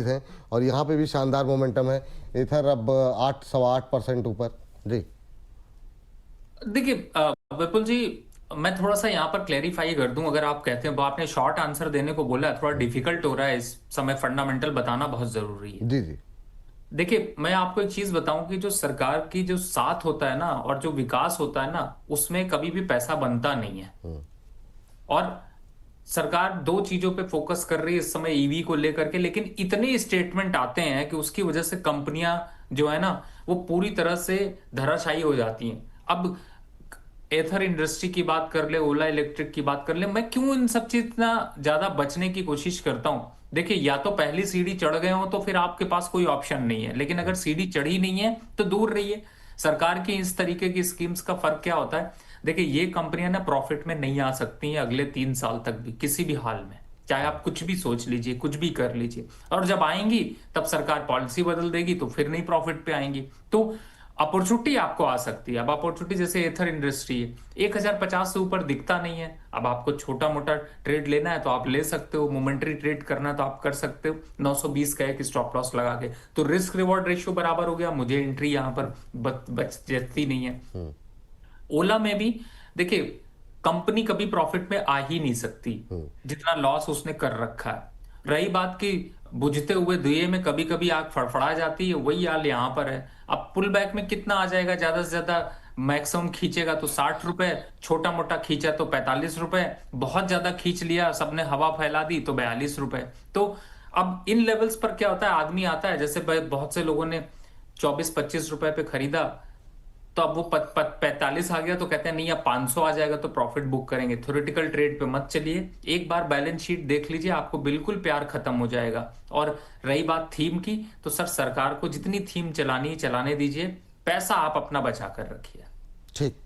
हैं और यहाँ पे भी शानदार मोमेंटम है। इथर अब 8 सवा 8% ऊपर जी। देखिए विपुल जी, मैं थोड़ा सा यहाँ पर क्लेरिफाई कर दूं। अगर आप कहते हैं, आपने शॉर्ट आंसर देने को बोला है, थोड़ा डिफिकल्ट हो रहा है इस समय, फंडामेंटल बताना बहुत जरूरी है। जी जी। देखिए मैं आपको एक चीज बताऊं कि जो सरकार की जो साथ होता है ना, और जो विकास होता है ना, उसमें कभी भी पैसा बनता नहीं है। और सरकार दो चीजों पे फोकस कर रही है इस समय, ईवी को लेकर के, लेकिन इतने स्टेटमेंट आते हैं कि उसकी वजह से कंपनियां जो है ना, वो पूरी तरह से धराशायी हो जाती हैं। अब एथर इंडस्ट्री की बात कर ले, ओला इलेक्ट्रिक की बात कर ले, मैं क्यों इन सब चीज इतना ज्यादा बचने की कोशिश करता हूं। देखिए, या तो पहली सीढ़ी चढ़ गए हो तो फिर आपके पास कोई ऑप्शन नहीं है, लेकिन अगर सीढ़ी चढ़ी नहीं है तो दूर रहिए। सरकार की इस तरीके की स्कीम्स का फर्क क्या होता है, देखिए ये कंपनियां ना प्रॉफिट में नहीं आ सकती हैं अगले 3 साल तक भी, किसी भी हाल में, चाहे आप कुछ भी सोच लीजिए, कुछ भी कर लीजिए। और जब आएंगी तब सरकार पॉलिसी बदल देगी तो फिर नहीं प्रॉफिट पे आएंगी। तो अपॉर्चुनिटी आपको आ सकती है। अब अपॉर्चुनिटी जैसे एथर इंडस्ट्री है, 1050 से ऊपर दिखता नहीं है। अब आपको छोटा मोटा ट्रेड लेना है तो आप ले सकते हो, मोमेंटरी ट्रेड करना है तो आप कर सकते हो, 920 का एक स्टॉप लॉस लगा के। तो रिस्क रिवॉर्ड रेशियो बराबर हो गया, मुझे एंट्री यहाँ पर बचती नहीं है। ओला में भी देखिए, कंपनी कभी प्रॉफिट में आ ही नहीं सकती जितना लॉस उसने कर रखा है। रही बात की बुझते हुए दिए में कभी कभी आग फड़फड़ा जाती है, वही हाल यहाँ पर है। अब पुल बैक में कितना आ जाएगा, ज्यादा से ज्यादा मैक्सिमम खींचेगा तो 60 रुपए, छोटा मोटा खींचा तो 45 रुपए, बहुत ज्यादा खींच लिया, सबने हवा फैला दी तो 42 रुपए। तो अब इन लेवल्स पर क्या होता है, आदमी आता है, जैसे बहुत से लोगों ने 24-25 रुपए पे खरीदा, तो अब वो 45 आ गया तो कहते हैं नहीं अब 500 आ जाएगा तो प्रॉफिट बुक करेंगे। थ्योरेटिकल ट्रेड पे मत चलिए, एक बार बैलेंस शीट देख लीजिए, आपको बिल्कुल प्यार खत्म हो जाएगा। और रही बात थीम की, तो सर सरकार को जितनी थीम चलानी है चलाने दीजिए, पैसा आप अपना बचा कर रखिए। ठीक।